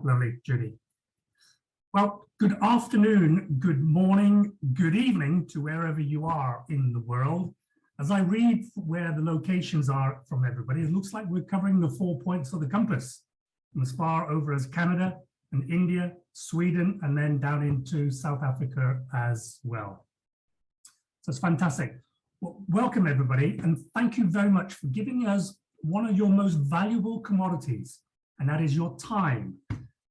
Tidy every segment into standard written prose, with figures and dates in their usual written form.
lovely, Judy. Well, good afternoon, good morning, good evening to wherever you are in the world. As I read where the locations are from everybody, it looks like we're covering the 4 points of the compass, from as far over as Canada and India, Sweden, and then down into South Africa as well. So it's fantastic. Well, welcome everybody, and thank you very much for giving us one of your most valuable commodities, and that is your time.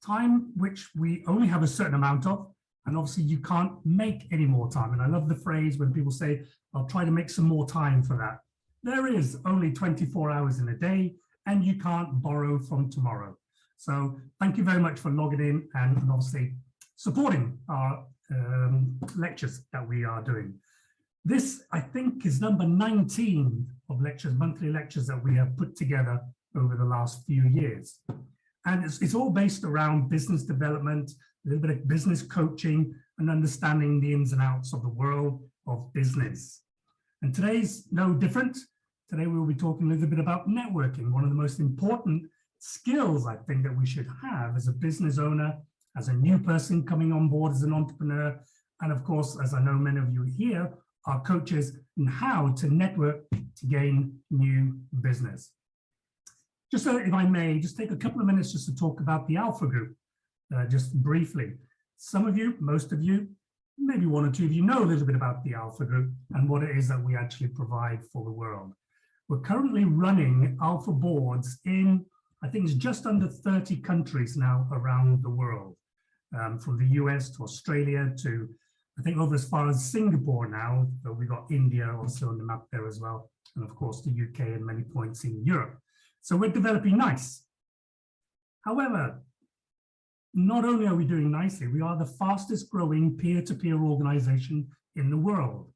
Time which we only have a certain amount of, and obviously you can't make any more time. And I love the phrase when people say, I'll try to make some more time for that. There is only 24 hours in a day, and you can't borrow from tomorrow. So thank you very much for logging in and obviously supporting our lectures that we are doing. This, I think, is number 19 of lectures, monthly lectures that we have put together over the last few years. And it's all based around business development, a little bit of business coaching, and understanding the ins and outs of the world of business. And today's no different. Today we'll be talking a little bit about networking, one of the most important skills I think that we should have as a business owner, as a new person coming on board as an entrepreneur, and of course, as I know many of you here, are coaches in how to network to gain new business. Just so, if I may, just take a couple of minutes just to talk about the Alpha Group, just briefly. Some of you, most of you, maybe one or two of you know a little bit about the Alpha Group and what it is that we actually provide for the world. We're currently running Alpha boards in, I think it's just under 30 countries now around the world, from the US to Australia to, I think, over as far as Singapore now, but we've got India also on the map there as well, and of course the UK and many points in Europe. So we're developing nice. However, not only are we doing nicely, we are the fastest growing peer-to-peer organization in the world.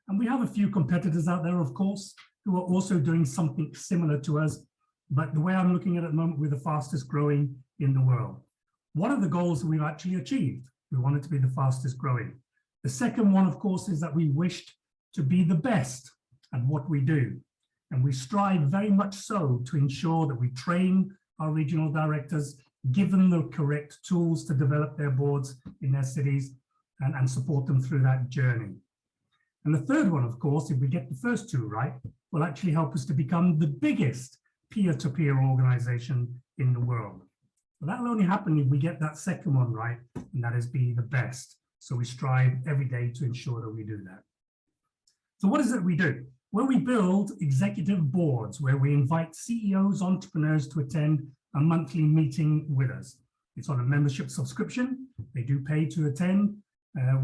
And we have a few competitors out there, of course, who are also doing something similar to us. But the way I'm looking at it at the moment, we're the fastest growing in the world. One of the goals that we've actually achieved, we wanted to be the fastest growing. The second one, of course, is that we wished to be the best at what we do. And we strive very much so to ensure that we train our regional directors, give them the correct tools to develop their boards in their cities and support them through that journey. And the third one, of course, if we get the first two right, will actually help us to become the biggest peer-to-peer organization in the world. But that will only happen if we get that second one right, and that is be the best. So we strive every day to ensure that we do that. So what is it we do? Well, we build executive boards where we invite CEOs, entrepreneurs to attend a monthly meeting with us. It's on a membership subscription. They do pay to attend.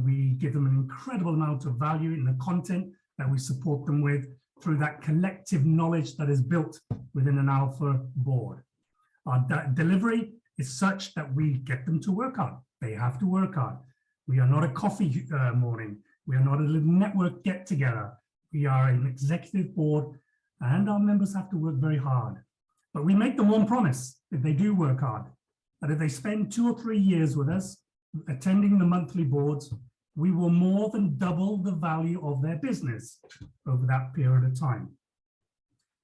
We give them an incredible amount of value in the content that we support them with through that collective knowledge that is built within an Alpha board. Our delivery is such that we get them to work hard. They have to work hard. We are not a coffee morning. We are not a little network get together. We are an executive board, and our members have to work very hard. But we make them one promise, if they do work hard, that if they spend 2 or 3 years with us, attending the monthly boards, we will more than double the value of their business over that period of time.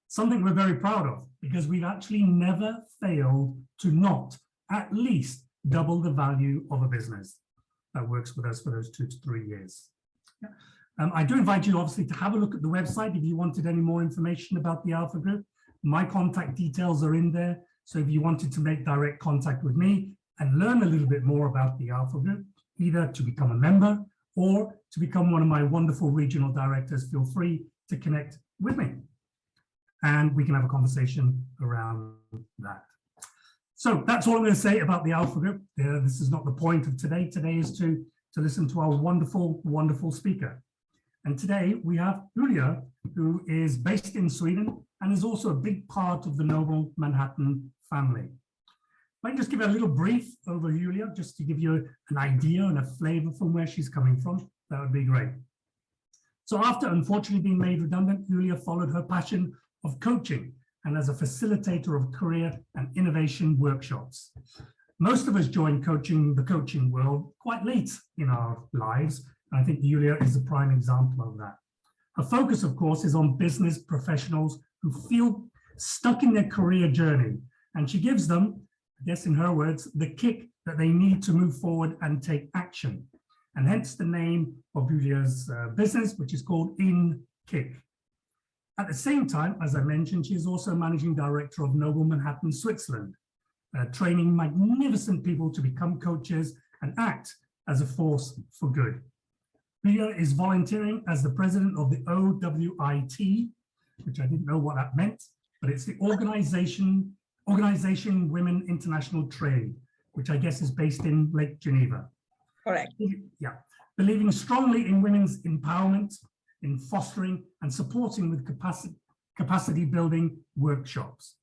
Something we're very proud of, because we've actually never failed to not at least double the value of a business that works with us for those 2 to 3 years. Yeah. I do invite you, obviously, to have a look at the website if you wanted any more information about the Alpha Group. My contact details are in there. So if you wanted to make direct contact with me and learn a little bit more about the Alpha Group, either to become a member or to become one of my wonderful regional directors, feel free to connect with me. And we can have a conversation around that. So that's all I'm going to say about the Alpha Group. This is not the point of today. Today is to listen to our wonderful, wonderful speaker. And today we have Hulya, who is based in Sweden and is also a big part of the Noble Manhattan family. I can just give a little brief over Hulya, just to give you an idea and a flavor from where she's coming from. That would be great. So after unfortunately being made redundant, Hulya followed her passion of coaching and as a facilitator of career and innovation workshops. Most of us join the coaching world quite late in our lives. And I think Hulya is a prime example of that. Her focus, of course, is on business professionals who feel stuck in their career journey. And she gives them I guess in her words, the kick that they need to move forward and take action. And hence the name of Hulya's business, which is called In Kick. At the same time, as I mentioned, she is also managing director of Noble Manhattan, Switzerland, training magnificent people to become coaches and act as a force for good. Hulya is volunteering as the president of the OWIT, which I didn't know what that meant, but it's the Organization Women International Trade, which I guess is based in Lake Geneva. Correct. Yeah, believing strongly in women's empowerment, in fostering and supporting with capacity building workshops,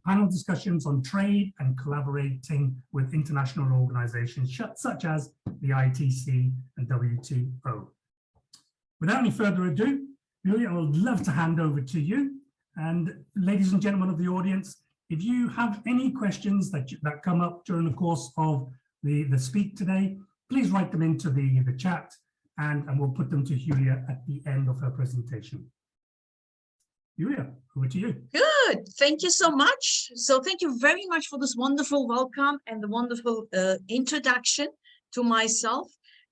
panel discussions on trade and collaborating with international organizations such as the ITC and WTO. Without any further ado, Hulya, I would love to hand over to you. And ladies and gentlemen of the audience, if you have any questions that come up during the course of the speak today, please write them into the chat and we'll put them to Hulya at the end of her presentation. Hulya, over to you. Good. Thank you so much. So thank you very much for this wonderful welcome and the wonderful introduction to myself.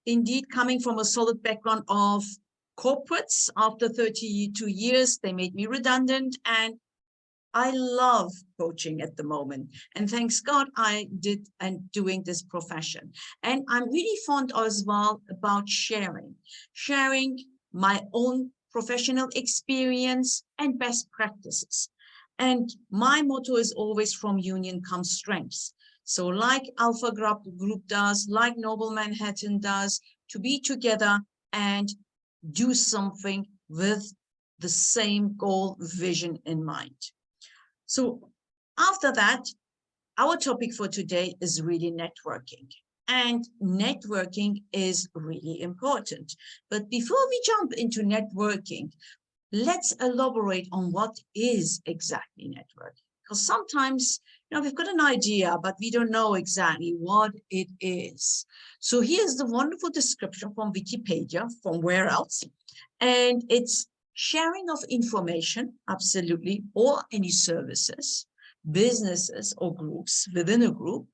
Indeed, coming from a solid background of corporates, after 32 years, they made me redundant, and I love coaching at the moment. And thanks God I did and doing this profession. And I'm really fond as well about sharing my own professional experience and best practices. And my motto is always from union comes strength. So like Alpha Group does, like Noble Manhattan does, to be together and do something with the same goal, vision in mind. So after that, our topic for today is really networking. And networking is really important. But before we jump into networking, let's elaborate on what is exactly networking. Because sometimes, we've got an idea, but we don't know exactly what it is. So here's the wonderful description from Wikipedia, from where else? And it's sharing of information, absolutely, or any services, businesses or groups within a group.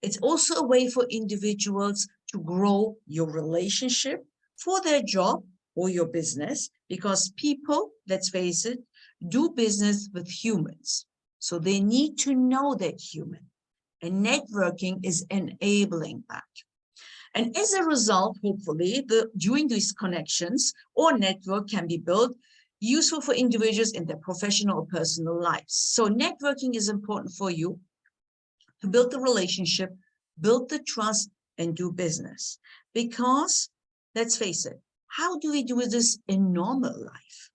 It's also a way for individuals to grow your relationship for their job or your business, because people, let's face it, do business with humans. So they need to know that human, and networking is enabling that. And as a result, hopefully, during these connections or network can be built, useful for individuals in their professional or personal lives. So networking is important for you to build the relationship, build the trust, and do business. Because, let's face it, how do we do this in normal life?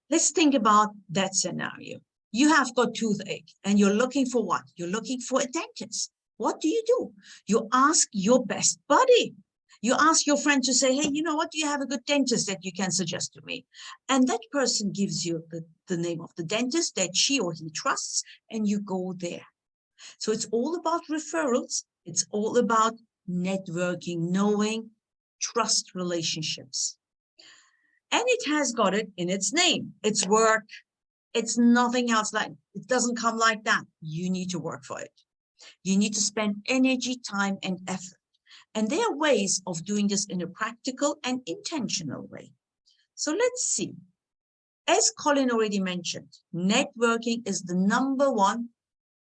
Let's think about that scenario. You have got toothache and you're looking for what? You're looking for a dentist. What do? You ask your best buddy. You ask your friend to say, hey, you know what? Do you have a good dentist that you can suggest to me? And that person gives you the name of the dentist that she or he trusts, and you go there. So it's all about referrals. It's all about networking, knowing, trust relationships. And it has got it in its name. It's work. It's nothing else. It doesn't come like that. You need to work for it. You need to spend energy, time, and effort. And there are ways of doing this in a practical and intentional way. So let's see. As Colin already mentioned, networking is the #1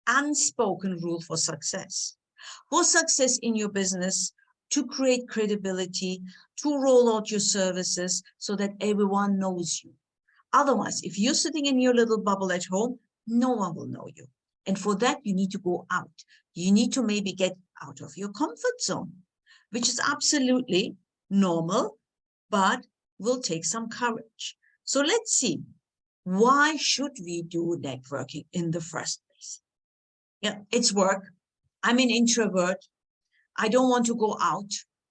unspoken rule for success. For success in your business, to create credibility, to roll out your services so that everyone knows you. Otherwise, if you're sitting in your little bubble at home, no one will know you. And for that, you need to go out. You need to maybe get out of your comfort zone, which is absolutely normal, but will take some courage. So let's see, why should we do networking in the first place? Yeah, it's work. I'm an introvert. I don't want to go out.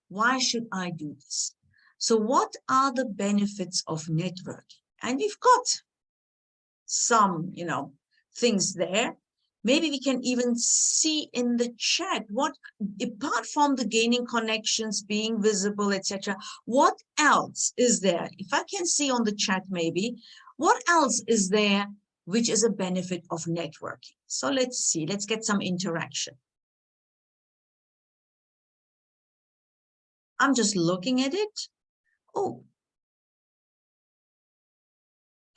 Why should I do this? So what are the benefits of networking? And we've got some, things there. Maybe we can even see in the chat what, apart from the gaining connections, being visible, etc., what else is there? If I can see on the chat, maybe, what else is there which is a benefit of networking. So let's see, let's get some interaction. I'm just looking at it. Oh,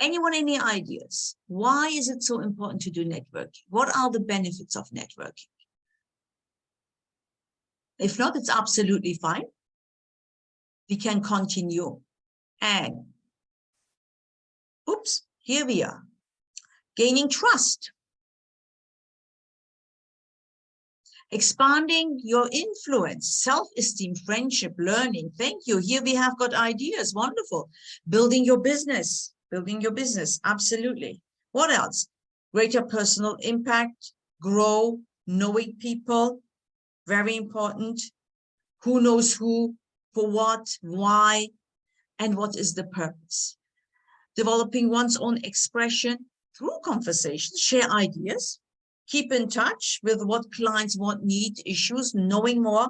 anyone, any ideas? Why is it so important to do networking? What are the benefits of networking? If not, it's absolutely fine. We can continue. And, oops, here we are. Gaining trust. Expanding your influence, self-esteem, friendship, learning. Thank you. Here we have got ideas. Wonderful. Building your business. Building your business. Absolutely. What else? Greater personal impact. Grow. Knowing people. Very important. Who knows who, for what, why, and what is the purpose. Developing one's own expression through conversations. Share ideas. Keep in touch with what clients want, need, issues, knowing more.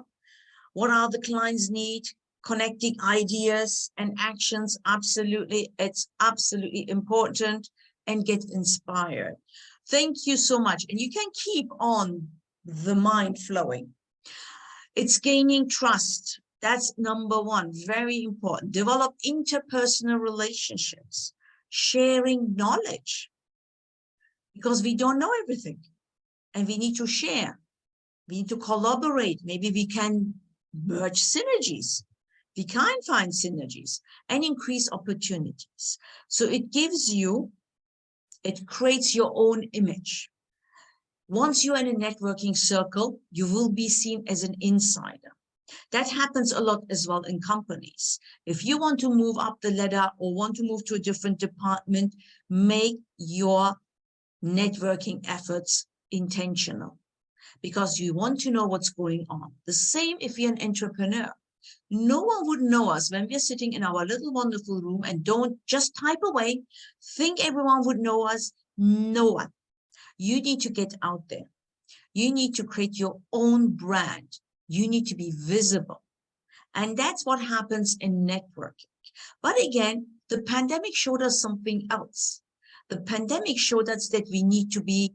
What are the clients' need? Connecting ideas and actions. Absolutely. It's absolutely important. And get inspired. Thank you so much. And you can keep on the mind flowing. It's gaining trust. That's number one. Very important. Develop interpersonal relationships. Sharing knowledge. Because we don't know everything. And we need to share. We need to collaborate. Maybe we can merge synergies. We can find synergies and increase opportunities. So it gives you, it creates your own image. Once you're in a networking circle, you will be seen as an insider. That happens a lot as well in companies. If you want to move up the ladder or want to move to a different department, make your networking efforts intentional, because you want to know what's going on. The same if you're an entrepreneur. No one would know us when we're sitting in our little wonderful room and don't just type away, think everyone would know us. No one. You need to get out there. You need to create your own brand. You need to be visible. And that's what happens in networking. But again, the pandemic showed us something else. The pandemic showed us that we need to be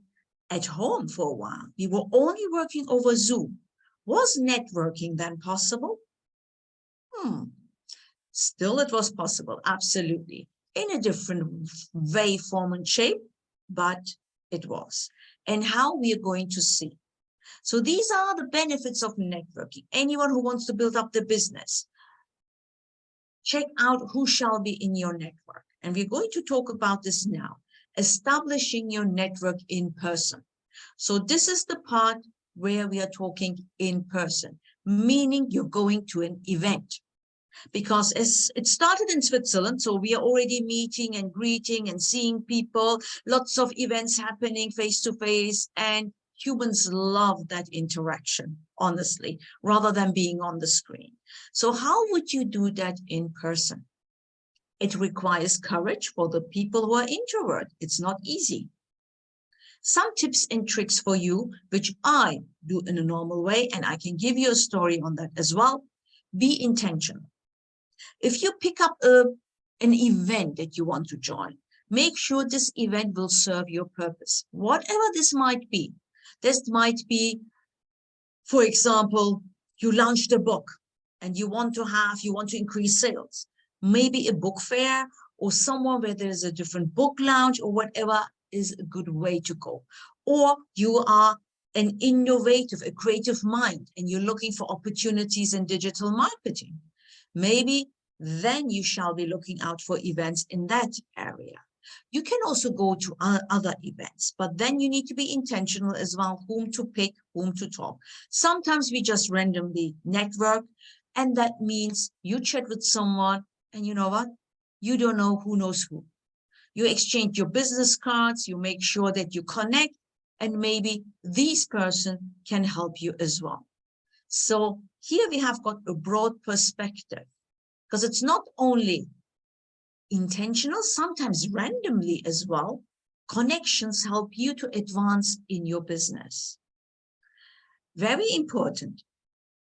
at home for a while. We were only working over Zoom. Was networking then possible? Still, it was possible, absolutely. In a different way, form, and shape, but it was. And how we are going to see. So these are the benefits of networking. Anyone who wants to build up the business, check out who shall be in your network. And we're going to talk about this now. Establishing your network in person. So this is the part where we are talking in person, meaning you're going to an event. Because as it started in Switzerland, so we are already meeting and greeting and seeing people, lots of events happening face to face, and humans love that interaction, honestly, rather than being on the screen. So how would you do that in person? It requires courage for the people who are introverted. It's not easy. Some tips and tricks for you, which I do in a normal way, and I can give you a story on that as well. Be intentional. If you pick up an event that you want to join, make sure this event will serve your purpose. Whatever this might be. This might be, for example, you launched a book and you want to increase sales. Maybe a book fair or somewhere where there's a different book lounge or whatever is a good way to go. Or you are an innovative, a creative mind, and you're looking for opportunities in digital marketing. Maybe then you shall be looking out for events in that area. You can also go to other events, but then you need to be intentional as well, whom to pick, whom to talk. Sometimes we just randomly network, and that means you chat with someone, and you know what? You don't know who knows who. You exchange your business cards, you make sure that you connect, and maybe this person can help you as well. So here we have got a broad perspective, because it's not only intentional, sometimes randomly as well. Connections help you to advance in your business. Very important,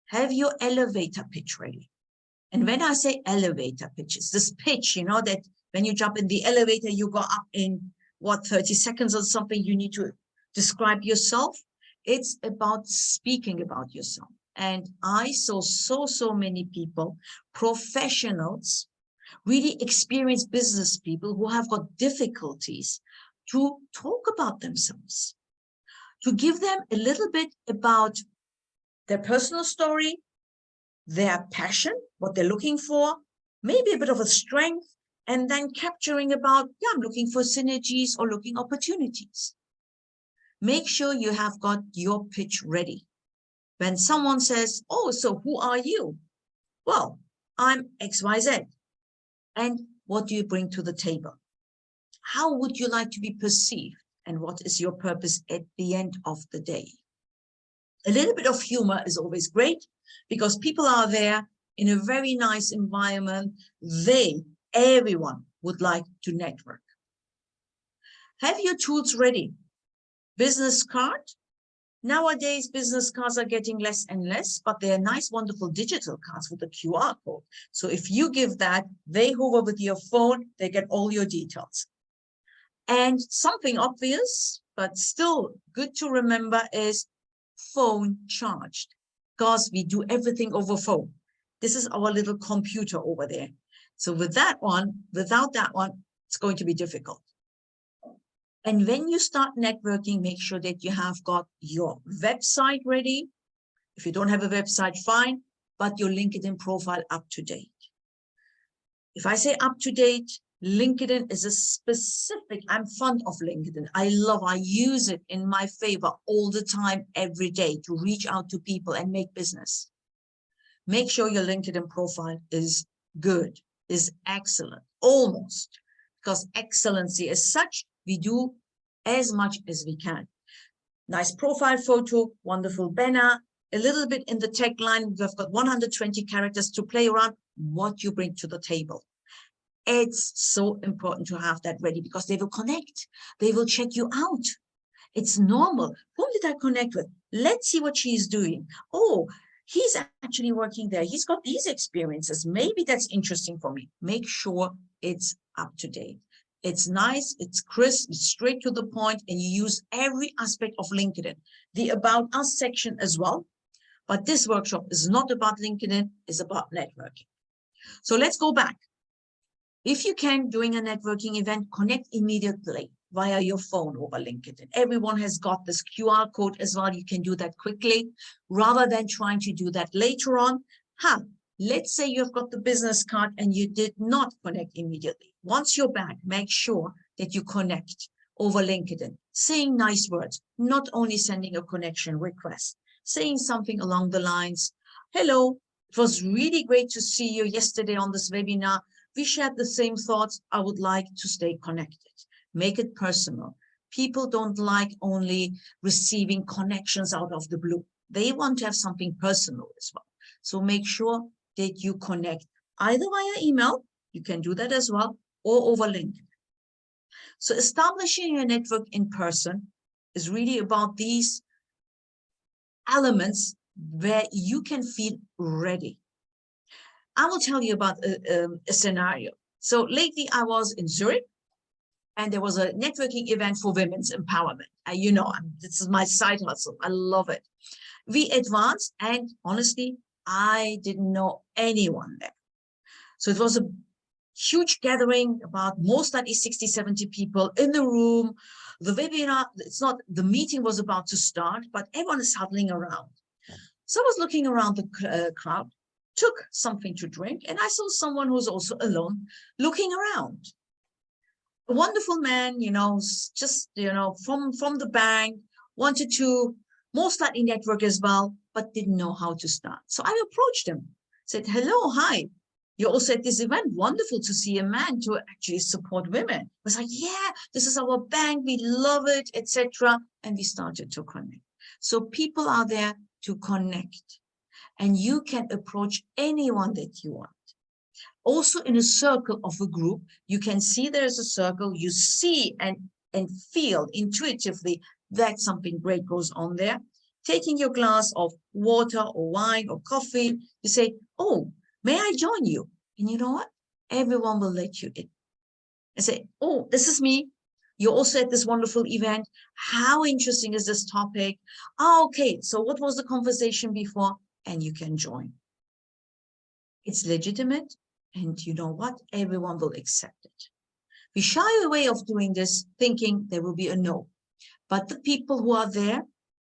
have your elevator pitch ready. And when I say elevator pitch, it's this pitch, you know, that when you jump in the elevator, you go up in 30 seconds or something you need to describe yourself. It's about speaking about yourself. And I saw so many people, professionals, really experienced business people who have got difficulties to talk about themselves, to give them a little bit about their personal story, their passion, what they're looking for, maybe a bit of a strength, and then capturing about, yeah, I'm looking for synergies or looking opportunities. Make sure you have got your pitch ready. When someone says, oh, so who are you? Well, I'm XYZ. And what do you bring to the table? How would you like to be perceived? And what is your purpose at the end of the day? A little bit of humor is always great because people are there in a very nice environment. Everyone would like to network. Have your tools ready. Business card. Nowadays, business cards are getting less and less, but they're nice, wonderful digital cards with a QR code. So if you give that, they hover with your phone, they get all your details. And something obvious, but still good to remember is phone charged, because we do everything over phone. This is our little computer over there. So with that one, without that one, it's going to be difficult. And when you start networking, make sure that you have got your website ready. If you don't have a website, fine, but your LinkedIn profile up to date. If I say up to date, LinkedIn is a specific, I'm fond of LinkedIn. I use it in my favor all the time, every day to reach out to people and make business. Make sure your LinkedIn profile is good, is excellent, almost, because excellency as such, we do as much as we can. Nice profile photo, wonderful banner, a little bit in the tagline. We've got 120 characters to play around, what you bring to the table. It's so important to have that ready because they will connect. They will check you out. It's normal. Whom did I connect with? Let's see what she's doing. Oh, he's actually working there. He's got these experiences. Maybe that's interesting for me. Make sure it's up to date. It's nice, it's crisp, it's straight to the point, and you use every aspect of LinkedIn. The About Us section as well. But this workshop is not about LinkedIn, it's about networking. So let's go back. If you can, during a networking event, connect immediately via your phone over LinkedIn. Everyone has got this QR code as well. You can do that quickly rather than trying to do that later on. Let's say you've got the business card and you did not connect immediately. Once you're back, make sure that you connect over LinkedIn, saying nice words, not only sending a connection request, saying something along the lines, hello, it was really great to see you yesterday on this webinar. We shared the same thoughts. I would like to stay connected. Make it personal. People don't like only receiving connections out of the blue. They want to have something personal as well. So make sure that you connect either via email, you can do that as well, or over LinkedIn. So establishing your network in person is really about these elements where you can feel ready. I will tell you about a scenario. So lately I was in Zurich and there was a networking event for women's empowerment. You know, this is my side hustle. I love it. We advanced and honestly, I didn't know anyone there. So it was a huge gathering, about most likely 60, 70 people in the room. The webinar, the meeting was about to start, but everyone is huddling around. So I was looking around the crowd, took something to drink, and I saw someone who's also alone looking around. A wonderful man, you know, just, you know, from the bank, wanted to most likely network as well, but didn't know how to start. So I approached him, said, hello, hi. You're also at this event. Wonderful to see a man to actually support women. I was like, yeah, this is our bank. We love it, etc. And we started to connect. So people are there to connect. And you can approach anyone that you want. Also in a circle of a group, you can see there's a circle. You see and feel intuitively that something great goes on there. Taking your glass of water or wine or coffee, you say, oh, may I join you? And you know what? Everyone will let you in. And say, oh, this is me. You're also at this wonderful event. How interesting is this topic? Oh, okay, so what was the conversation before? And you can join. It's legitimate, and you know what? Everyone will accept it. We shy away of doing this, thinking there will be a no. But the people who are there,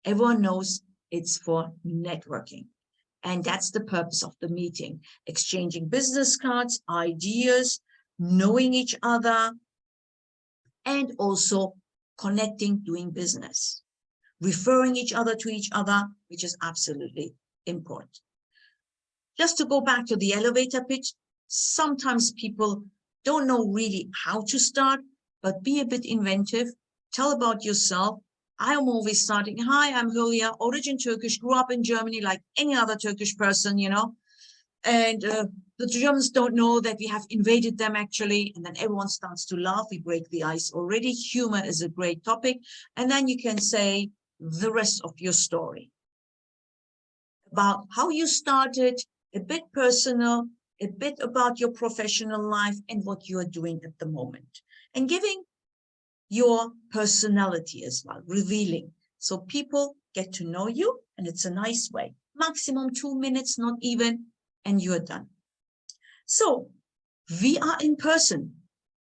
everyone knows it's for networking. And that's the purpose of the meeting, exchanging business cards, ideas, knowing each other, and also connecting, doing business, referring each other to each other, which is absolutely important. Just to go back to the elevator pitch, sometimes people don't know really how to start, but be a bit inventive. Tell about yourself. I am always starting, hi, I'm Hulya, origin Turkish, grew up in Germany like any other Turkish person, you know, and the Germans don't know that we have invaded them actually, and then everyone starts to laugh, we break the ice already. Humor is a great topic, and then you can say the rest of your story about how you started, a bit personal, a bit about your professional life and what you are doing at the moment, and giving your personality as well, revealing. So people get to know you, and it's a nice way. Maximum 2 minutes, not even, and you're done. So we are in person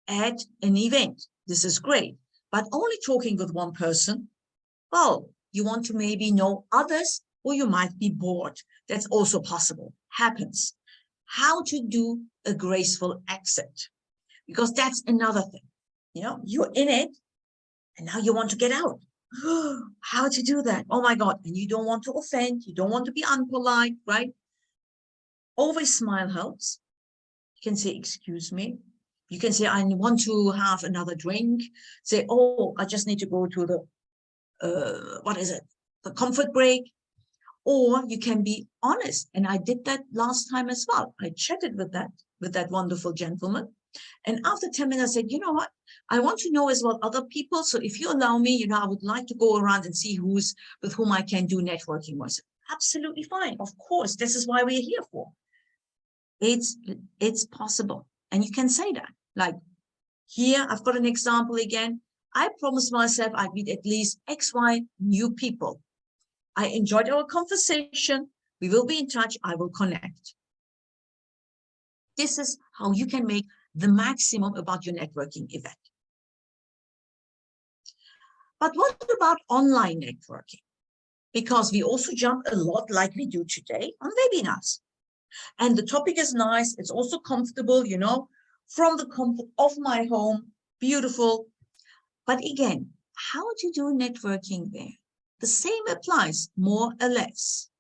at an event. This is great, but only talking with one person, well, you want to maybe know others, or you might be bored. That's also possible, happens. How to do a graceful exit, because that's another thing. You know, you're in it, and now you want to get out. How to do that? Oh my God. And you don't want to offend. You don't want to be unpolite, right? Always smile helps. You can say, excuse me. You can say, I want to have another drink. Say, oh, I just need to go to the, what is it? The comfort break. Or you can be honest. And I did that last time as well. I chatted with that wonderful gentleman. And after 10 minutes, I said, you know what? I want to know as well other people. So if you allow me, you know, I would like to go around and see with whom I can do networking with. Absolutely fine. Of course, this is why we're here for. It's possible. And you can say that. Like here, I've got an example again. I promised myself I'd meet at least XY new people. I enjoyed our conversation. We will be in touch. I will connect. This is how you can make the maximum about your networking event. But what about online networking? Because we also jump a lot like we do today on webinars. And the topic is nice. It's also comfortable, you know, from the comfort of my home. Beautiful. But again, how to do networking there? The same applies more or less.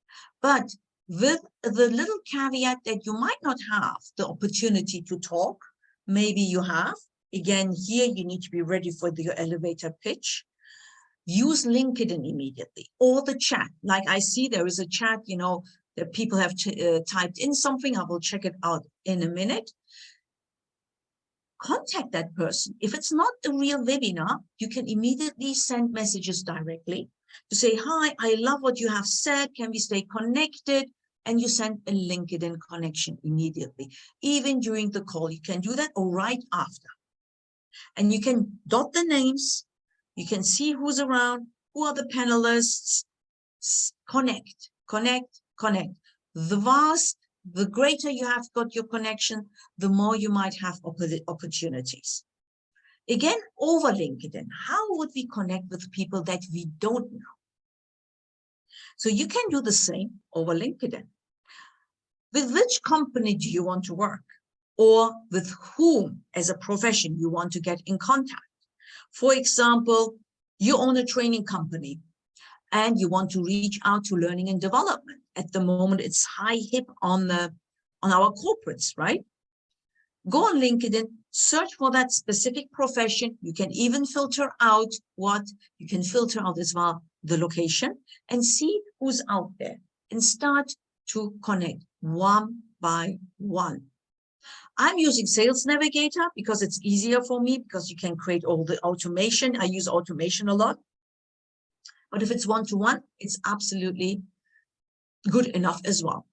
But with the little caveat that you might not have the opportunity to talk. Maybe you have. Again, here you need to be ready for your elevator pitch. Use LinkedIn immediately, or the chat. Like I see there is a chat, you know, that people have typed in something. I will check it out in a minute. Contact that person. If it's not a real webinar, you can immediately send messages directly to say, hi, I love what you have said. Can we stay connected? And you send a LinkedIn connection immediately. Even during the call, you can do that, or right after. And you can dot the names. You can see who's around, who are the panelists. Connect, connect, connect. The greater you have got your connection, the more you might have opportunities. Again, over LinkedIn, how would we connect with people that we don't know? So you can do the same over LinkedIn. With which company do you want to work? Or with whom as a profession you want to get in contact? For example, you own a training company and you want to reach out to learning and development. At the moment, it's high hip on our corporates, right? Go on LinkedIn, search for that specific profession. You can even filter out you can filter out as well the location and see who's out there and start to connect one by one. I'm using Sales Navigator because it's easier for me, because you can create all the automation. I use automation a lot. But if it's one-to-one, it's absolutely good enough as well.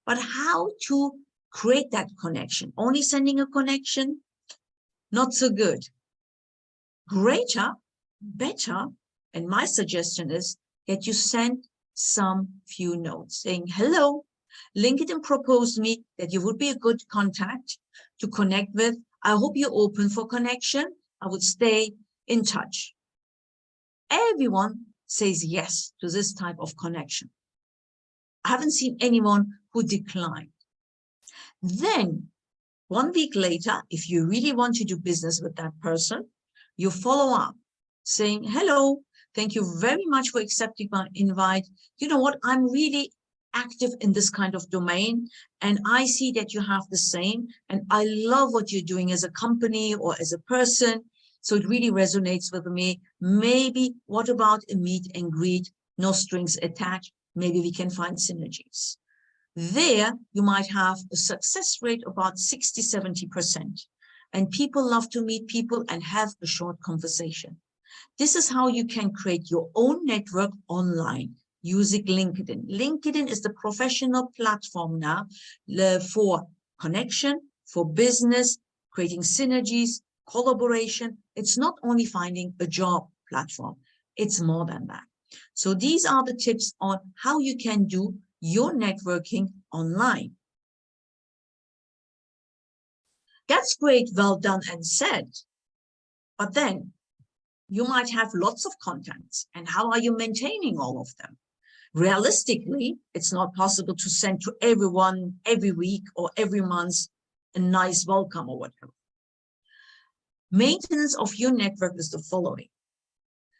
But how to create that connection? Only sending a connection? Not so good. greater, better, and my suggestion is that you send some few notes saying, hello, LinkedIn proposed me that you would be a good contact to connect with. I hope you're open for connection. I would stay in touch. Everyone says yes to this type of connection. I haven't seen anyone who declined. Then 1 week later, if you really want to do business with that person, you follow up saying, hello, thank you very much for accepting my invite. You know what? I'm really active in this kind of domain, and I see that you have the same, and I love what you're doing as a company or as a person. So it really resonates with me. Maybe what about a meet and greet, no strings attached? Maybe we can find synergies. There, you might have a success rate of about 60–70%. And people love to meet people and have a short conversation. This is how you can create your own network online using LinkedIn. LinkedIn is the professional platform now for connection, for business, creating synergies, collaboration. It's not only finding a job platform, it's more than that. So these are the tips on how you can do your networking online. That's great, well done and said. But then you might have lots of contacts, and how are you maintaining all of them? Realistically, it's not possible to send to everyone every week or every month a nice welcome or whatever. Maintenance of your network is the following.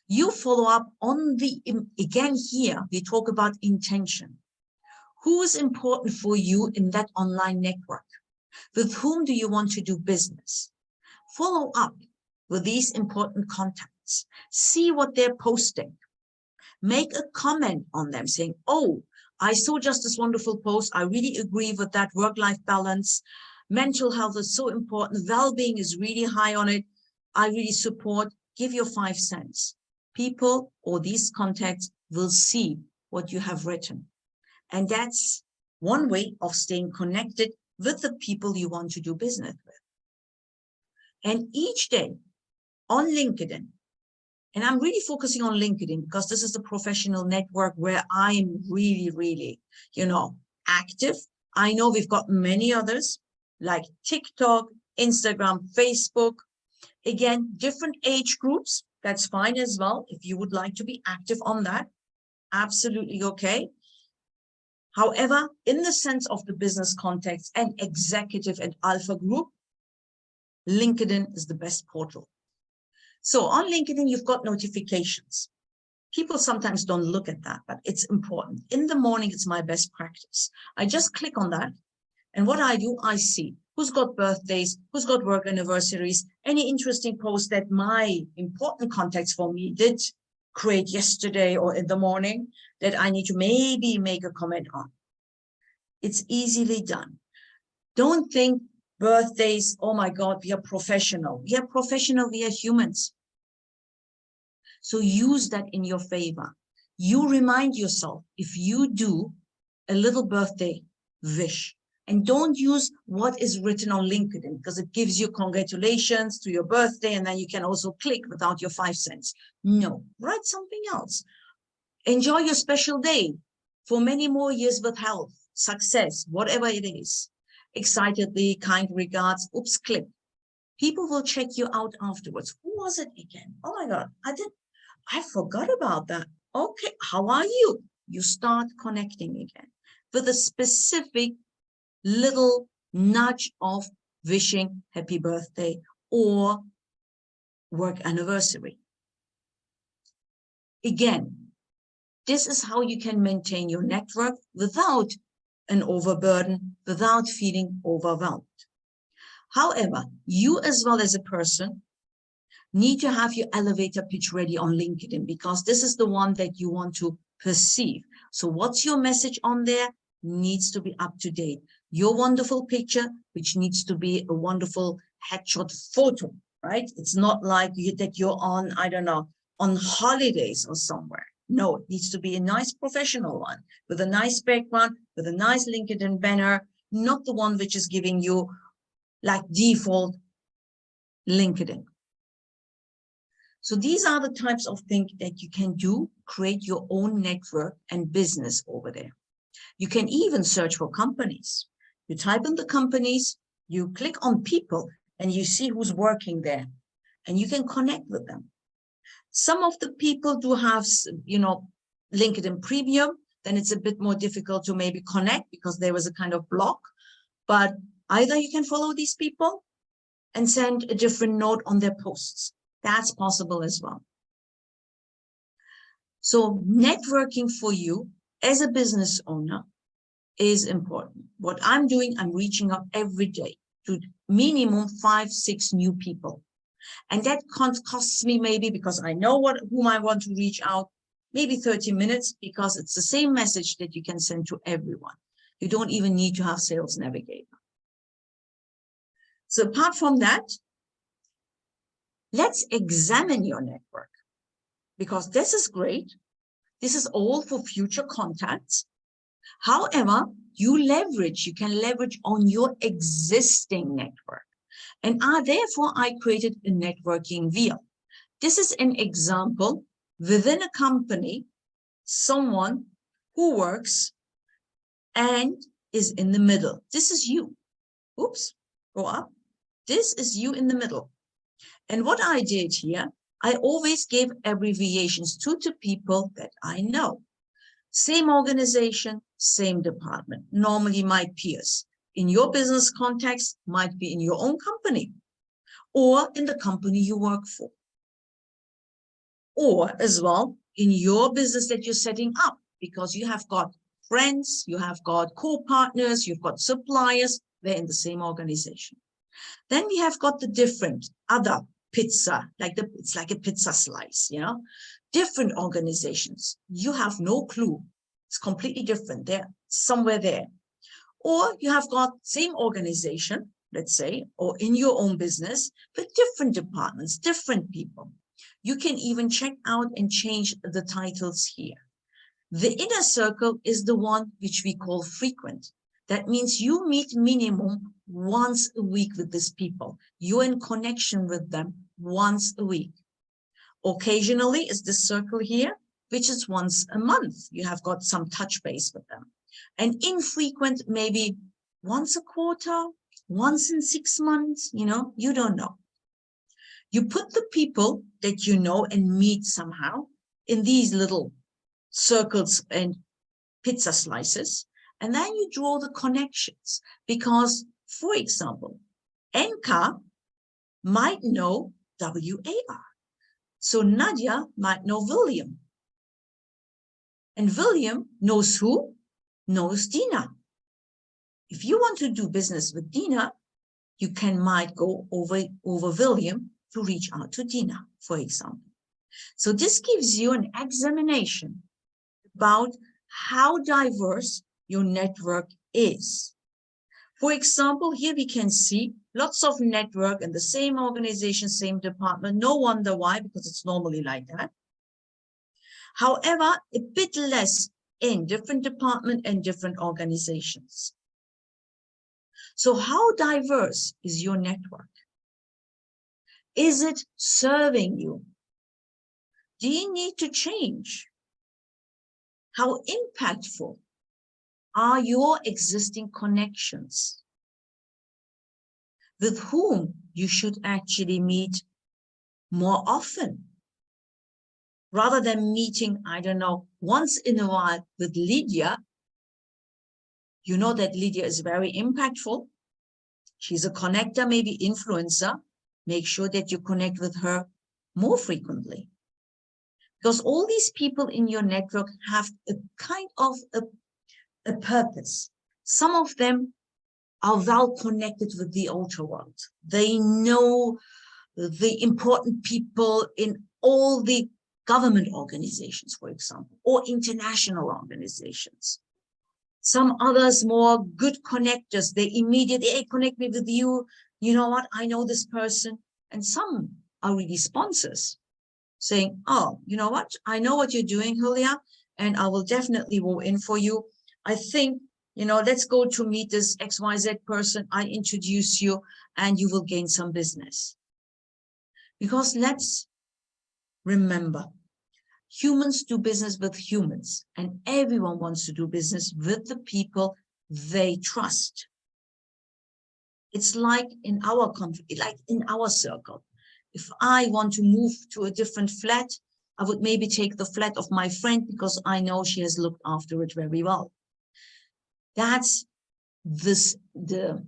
You follow up on the, again here, we talk about intention. Who is important for you in that online network? With whom do you want to do business? Follow up with these important contacts. See what they're posting. Make a comment on them saying, oh, I saw just this wonderful post. I really agree with that work-life balance. Mental health is so important. Well-being is really high on it. I really support. Give your 5 cents. People or these contacts will see what you have written. And that's one way of staying connected with the people you want to do business with. And each day on LinkedIn, and I'm really focusing on LinkedIn because this is the professional network where I'm really, active. I know we've got many others like TikTok, Instagram, Facebook. Again, different age groups. That's fine as well. If you would like to be active on that, absolutely okay. However, in the sense of the business context and executive and alpha group, LinkedIn is the best portal. So on LinkedIn, you've got notifications. People sometimes don't look at that, but it's important. In the morning, it's my best practice. I just click on that. And what I do, I see who's got birthdays, who's got work anniversaries, any interesting posts that my important contacts for me did create yesterday or in the morning that I need to maybe make a comment on. It's easily done. Don't think birthdays, oh my God, we are professional. We are professional, we are humans. So use that in your favor. You remind yourself if you do a little birthday wish, and don't use what is written on LinkedIn because it gives you congratulations to your birthday and then you can also click without your 5 cents. No, write something else. Enjoy your special day for many more years with health, success, whatever it is. Excitedly, kind regards, oops, click. People will check you out afterwards. Who was it again? Oh my God, I forgot about that. Okay, how are you? You start connecting again with a specific little nudge of wishing happy birthday or work anniversary. Again, this is how you can maintain your network without an overburden, without feeling overwhelmed. However, you as well as a person need to have your elevator pitch ready on LinkedIn because this is the one that you want to perceive. So what's your message on there needs to be up to date. Your wonderful picture, which needs to be a wonderful headshot photo, right? It's not like that you're on, I don't know, on holidays or somewhere. No, it needs to be a nice professional one with a nice background, with a nice LinkedIn banner, not the one which is giving you like default LinkedIn. So these are the types of things that you can do, create your own network and business over there. You can even search for companies. You type in the companies, you click on people, and you see who's working there, and you can connect with them. Some of the people do have, LinkedIn Premium, then it's a bit more difficult to maybe connect because there was a kind of block, but either you can follow these people and send a different note on their posts. That's possible as well. So networking for you as a business owner is important. What I'm doing, I'm reaching out every day to minimum 5-6 new people. And that costs me maybe, because I know whom I want to reach out, maybe 30 minutes, because it's the same message that you can send to everyone. You don't even need to have Sales Navigator. So apart from that, let's examine your network, because this is great. This is all for future contacts. However, you can leverage on your existing network. And therefore, I created a networking wheel. This is an example within a company, someone who works and is in the middle. This is you. Oops, go up. This is you in the middle. And what I did here, I always gave abbreviations to people that I know. Same organization, same department, normally my peers. In your business context, might be in your own company or in the company you work for. Or as well, in your business that you're setting up, because you have got friends, you have got co-partners, you've got suppliers, they're in the same organization. Then we have got the different other pizza, it's like a pizza slice, different organizations. You have no clue. It's completely different. They're somewhere there. Or you have got same organization, let's say, or in your own business, but different departments, different people. You can even check out and change the titles here. The inner circle is the one which we call frequent. That means you meet minimum once a week with these people. You're in connection with them once a week. Occasionally is this circle here, which is once a month. You have got some touch base with them. And infrequent, maybe once a quarter, once in 6 months, you don't know. You put the people that you know and meet somehow in these little circles and pizza slices, and then you draw the connections. Because, for example, NK might know WAR. So Nadia might know William. And William knows who? Knows Dina. If you want to do business with Dina, you might go over William to reach out to Dina, for example. So this gives you an examination about how diverse your network is. For example, here we can see lots of network in the same organization, same department. No wonder why, because it's normally like that. However, a bit less in different departments and different organizations. So how diverse is your network? Is it serving you? Do you need to change? How impactful are your existing connections? With whom you should actually meet more often? Rather than meeting, I don't know, once in a while with Lydia, you know that Lydia is very impactful. She's a connector, maybe influencer. Make sure that you connect with her more frequently. Because all these people in your network have a kind of a purpose. Some of them are well connected with the outer world. They know the important people in all the government organizations, for example, or international organizations. Some others more good connectors. They immediately, hey, connect me with you. You know what? I know this person. And some are really sponsors saying, oh, you know what? I know what you're doing, Hulya, and I will definitely go in for you. I think, let's go to meet this XYZ person. I introduce you and you will gain some business. Because let's remember, humans do business with humans, and everyone wants to do business with the people they trust. It's like in our country, like in our circle. If I want to move to a different flat, I would maybe take the flat of my friend because I know she has looked after it very well. That's the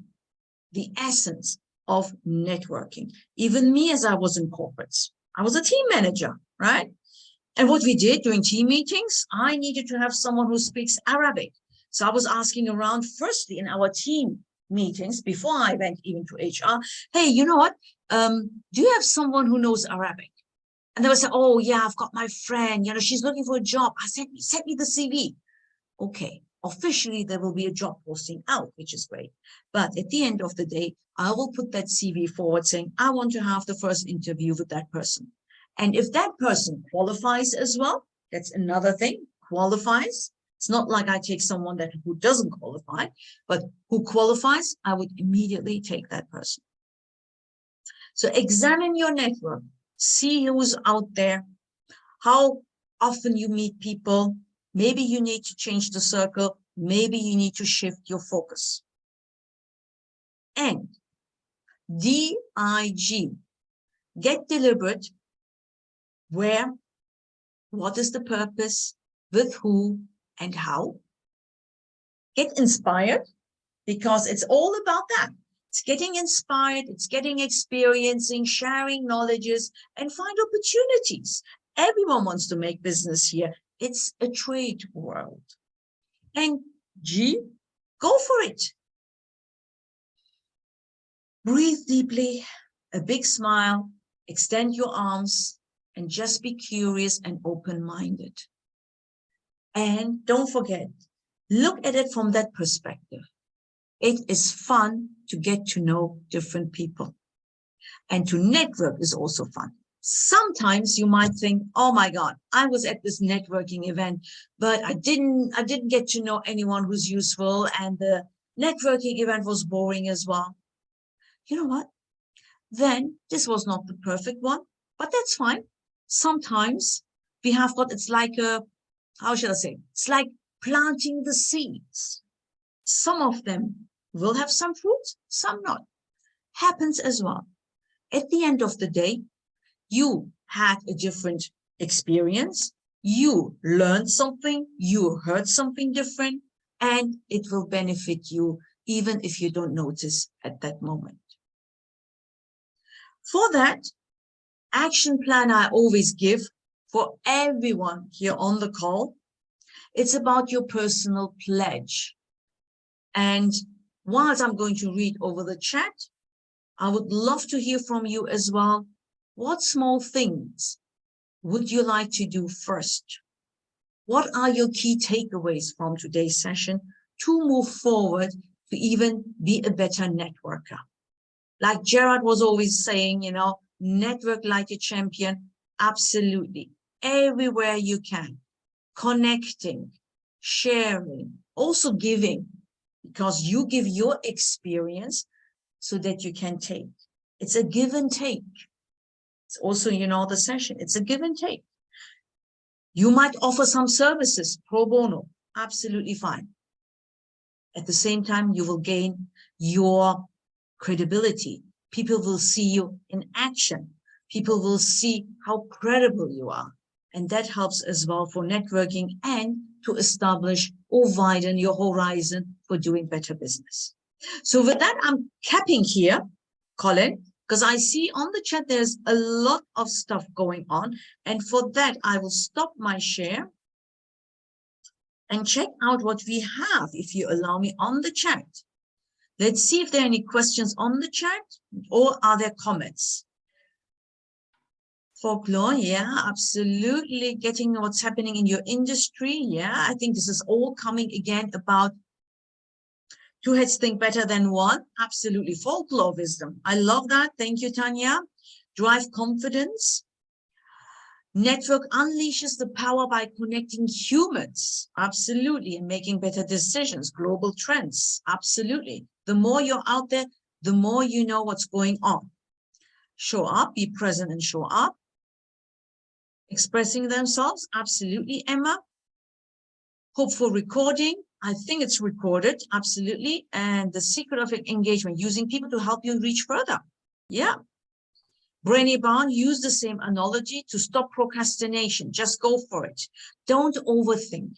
essence of networking. Even me, as I was in corporates, I was a team manager, right? And what we did during team meetings, I needed to have someone who speaks Arabic. So I was asking around, firstly in our team meetings, before I went even to HR, hey, you know what? Do you have someone who knows Arabic? And they would say, oh yeah, I've got my friend, you know, she's looking for a job. I said, send me the CV. Okay, officially there will be a job posting out, which is great. But at the end of the day, I will put that CV forward saying, I want to have the first interview with that person. And if that person qualifies as well, that's another thing, qualifies. It's not like I take someone who doesn't qualify, but who qualifies, I would immediately take that person. So examine your network, see who's out there, how often you meet people. Maybe you need to change the circle. Maybe you need to shift your focus. And DIG, get deliberate. Where, what is the purpose, with who and how. Get inspired, because it's all about that. It's getting inspired, it's getting experiencing, sharing knowledges, and find opportunities. Everyone wants to make business here. It's a trade world. And G, go for it. Breathe deeply, a big smile, extend your arms, and just be curious and open-minded. And don't forget, look at it from that perspective. It is fun to get to know different people. And to network is also fun. Sometimes you might think, oh my God, I was at this networking event, but I didn't get to know anyone who's useful, and the networking event was boring as well. You know what? Then this was not the perfect one, but that's fine. Sometimes we have got, it's like a, how should I say? It's like planting the seeds. Some of them will have some fruit, some not. Happens as well. At the end of the day, you had a different experience, you learned something, you heard something different, and it will benefit you even if you don't notice at that moment. For that, action plan I always give for everyone here on the call, it's about your personal pledge. And whilst I'm going to read over the chat, I would love to hear from you as well. What small things would you like to do first? What are your key takeaways from today's session to move forward to even be a better networker? Like Gerard was always saying, you know, network like a champion. Absolutely. Everywhere you can. Connecting, sharing, also giving, because you give your experience so that you can take. It's a give and take. It's also, you know, the session, it's a give and take. You might offer some services pro bono, absolutely fine. At the same time, you will gain your credibility. People will see you in action. People will see how credible you are. And that helps as well for networking and to establish or widen your horizon for doing better business. So with that, I'm capping here, Colin, because I see on the chat there's a lot of stuff going on. And for that, I will stop my share and check out what we have, if you allow me, on the chat. Let's see if there are any questions on the chat, or are there comments? Folklore, yeah, absolutely. Getting what's happening in your industry. Yeah, I think this is all coming again about two heads think better than one. Absolutely. Folklore wisdom. I love that. Thank you, Tanya. Drive confidence. Network unleashes the power by connecting humans. Absolutely. And making better decisions. Global trends. Absolutely. The more you're out there, the more you know what's going on. Show up, be present and show up. Expressing themselves, absolutely, Emma. Hope for recording. I think it's recorded, absolutely. And the secret of engagement, using people to help you reach further. Yeah. Brené Brown used the same analogy to stop procrastination. Just go for it. Don't overthink.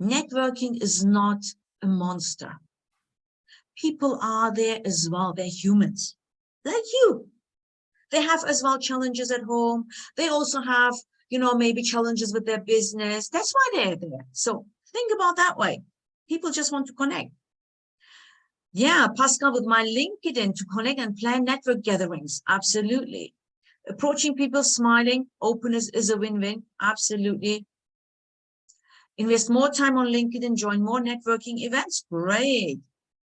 Networking is not a monster. People are there as well. They're humans, like you. They have as well challenges at home. They also have, maybe challenges with their business. That's why they're there. So think about that way. People just want to connect. Yeah, Pascal, with my LinkedIn to connect and plan network gatherings. Absolutely. Approaching people smiling, openness is a win-win. Absolutely. Invest more time on LinkedIn, join more networking events. Great.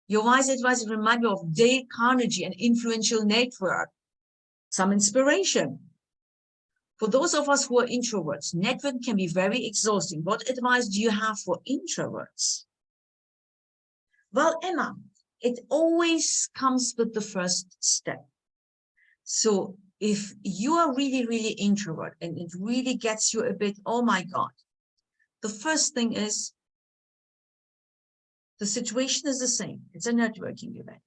Your wise advice reminds me of Dale Carnegie, an influential network. Some inspiration. For those of us who are introverts, networking can be very exhausting. What advice do you have for introverts? Well, Emma, it always comes with the first step. So if you are really, really introvert and it really gets you a bit, oh my God, the first thing is the situation is the same. It's a networking event.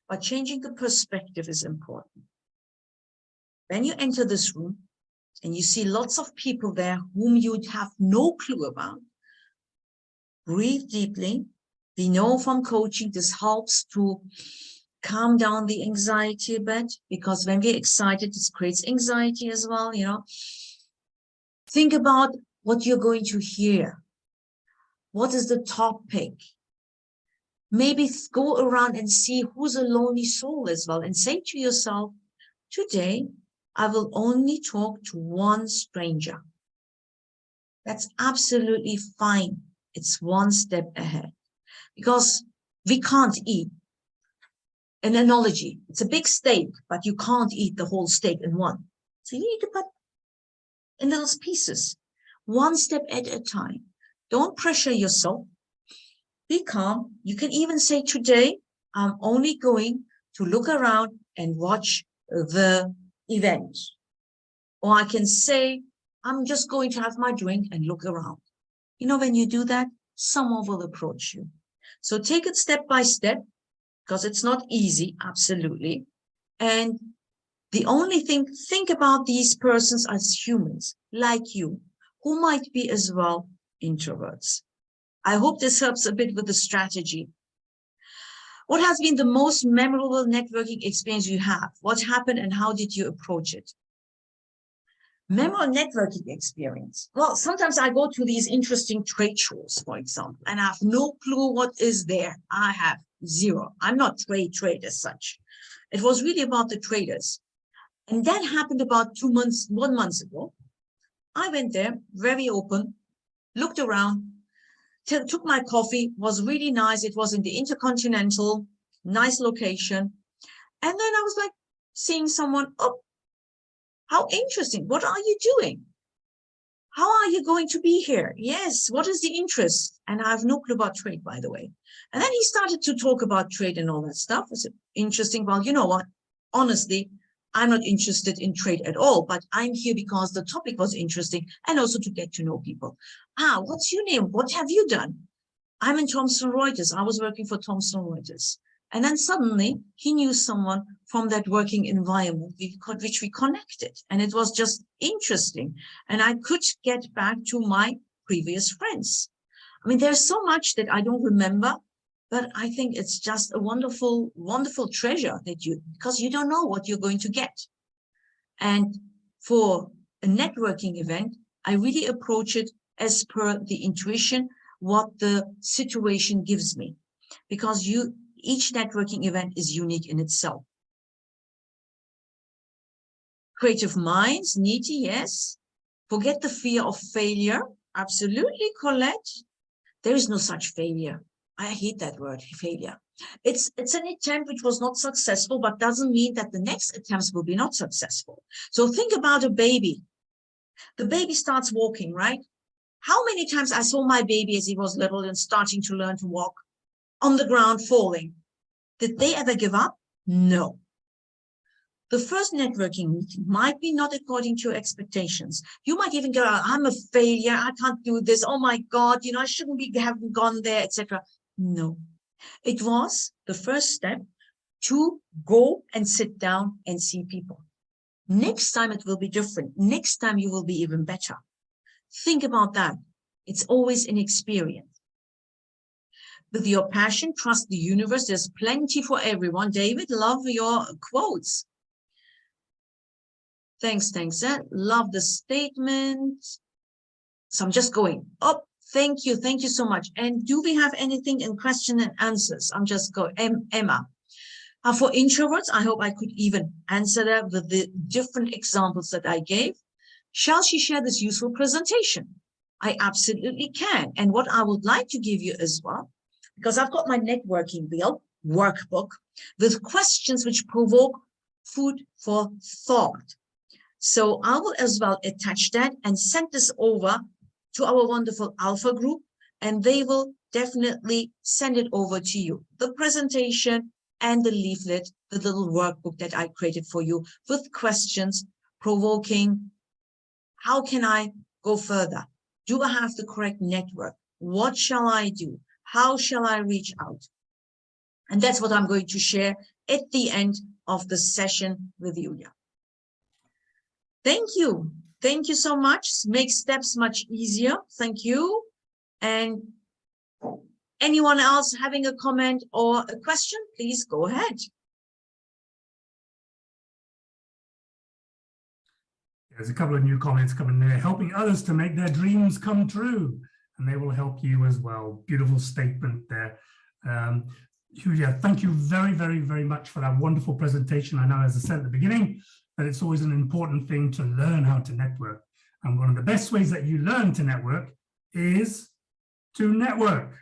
But changing the perspective is important. When you enter this room and you see lots of people there whom you have no clue about, breathe deeply. We know from coaching this helps to calm down the anxiety a bit, because when we're excited, this creates anxiety as well, Think about what you're going to hear. What is the topic? Maybe go around and see who's a lonely soul as well, and say to yourself, today, I will only talk to one stranger. That's absolutely fine. It's one step ahead, because we can't eat. An analogy, it's a big steak, but you can't eat the whole steak in one. So you need to cut in little pieces, one step at a time. Don't pressure yourself. Be calm. You can even say, today, I'm only going to look around and watch the event. Or I can say, I'm just going to have my drink and look around. When you do that, someone will approach you. So take it step by step, because it's not easy, absolutely. And the only thing, think about these persons as humans, like you, who might be as well introverts. I hope this helps a bit with the strategy. What has been the most memorable networking experience you have? What happened and how did you approach it? Memorable networking experience. Well, sometimes I go to these interesting trade shows, for example, and I have no clue what is there. I have zero. I'm not trade as such. It was really about the traders. And that happened about 1 month ago. I went there, very open, looked around, took my coffee, was really nice. It was in the Intercontinental, nice location. And then I was like seeing someone, oh, how interesting. What are you doing? How are you going to be here? Yes, what is the interest? And I have no clue about trade, by the way. And then he started to talk about trade and all that stuff. I said, interesting. Well, you know what? Honestly, I'm not interested in trade at all, but I'm here because the topic was interesting and also to get to know people. What's your name? What have you done? I'm in Thomson Reuters. I was working for Thomson Reuters. And then suddenly he knew someone from that working environment which we connected. And it was just interesting. And I could get back to my previous friends. I mean, there's so much that I don't remember, but I think it's just a wonderful, wonderful treasure because you don't know what you're going to get. And for a networking event, I really approach it as per the intuition, what the situation gives me, because each networking event is unique in itself. Creative minds, needy, yes. Forget the fear of failure. Absolutely, Colette. There is no such failure. I hate that word, failure. It's an attempt which was not successful, but doesn't mean that the next attempts will be not successful. So think about a baby. The baby starts walking, right? How many times I saw my baby as he was little and starting to learn to walk on the ground, falling. Did they ever give up? No. The first networking meeting might be not according to your expectations. You might even go, I'm a failure, I can't do this, oh my God, you know, I shouldn't be having gone there, etc. No, it was the first step to go and sit down and see people. Next time it will be different. Next time you will be even better. Think about that. It's always an experience. With your passion, trust the universe. There's plenty for everyone. David, love your quotes. Thanks. Love the statement. So I'm just going up. Thank you so much. And do we have anything in question and answers? I'm just going. Emma. For introverts, I hope I could even answer that with the different examples that I gave. Shall she share this useful presentation? I absolutely can. And what I would like to give you as well, because I've got my networking wheel workbook with questions which provoke food for thought. So I will as well attach that and send this over to our wonderful Alpha group, and they will definitely send it over to you. The presentation and the leaflet, the little workbook that I created for you with questions provoking, how can I go further? Do I have the correct network? What shall I do? How shall I reach out? And that's what I'm going to share at the end of the session with Hulya. Thank you. Thank you so much. Make steps much easier. Thank you. And anyone else having a comment or a question, please go ahead. There's a couple of new comments coming there. Helping others to make their dreams come true, and they will help you as well. Beautiful statement there. Hulya, thank you very, very, very much for that wonderful presentation. I know, as I said at the beginning, that it's always an important thing to learn how to network. And one of the best ways that you learn to network is to network.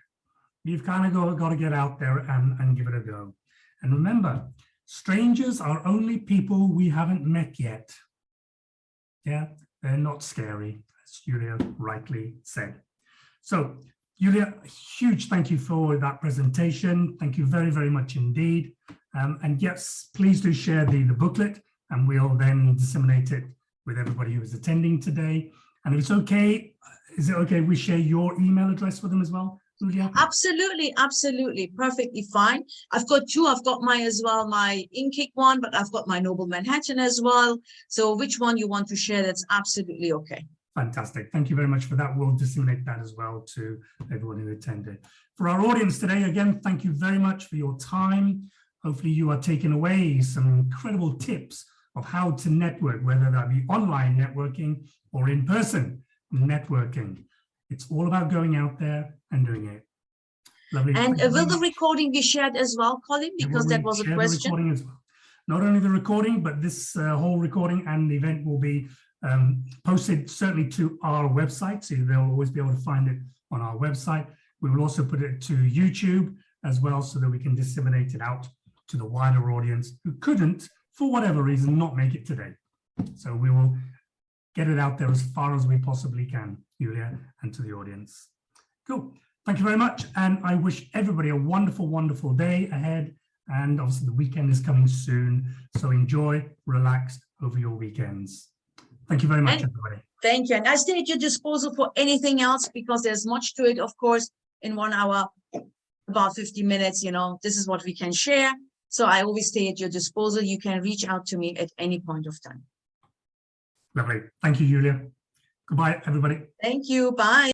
You've kind of got to get out there and give it a go. And remember, strangers are only people we haven't met yet. Yeah, they're not scary, as Hulya rightly said. So, Hulya, huge thank you for that presentation. Thank you very, very much indeed. And yes, please do share the booklet, and we'll then disseminate it with everybody who is attending today. And if it's okay, is it okay if we share your email address with them as well, Hulya? Absolutely, absolutely, perfectly fine. I've got two. I've got my as well, my InKick one, but I've got my Noble Manhattan as well. So which one you want to share, that's absolutely okay. Fantastic. Thank you very much for that. We'll disseminate that as well to everyone who attended. For our audience today, again, thank you very much for your time. Hopefully you are taking away some incredible tips of how to network, whether that be online networking or in-person networking. It's all about going out there and doing it. Lovely. And will the recording be shared as well, Colin? Because that was a question. The as well. Not only the recording, but this whole recording and the event will be posted certainly to our website, so they'll always be able to find it on our website. We will also put it to YouTube as well, so that we can disseminate it out to the wider audience who couldn't, for whatever reason, not make it today. So we will get it out there as far as we possibly can, Hulya, and to the audience. Cool. Thank you very much. And I wish everybody a wonderful, wonderful day ahead. And obviously the weekend is coming soon. So enjoy, relax over your weekends. Thank you very much, everybody. Thank you. And I stay at your disposal for anything else, because there's much to it, of course, in 1 hour, about 50 minutes, you know, this is what we can share. So I always stay at your disposal. You can reach out to me at any point of time. Lovely. Thank you, Hulya. Goodbye, everybody. Thank you. Bye.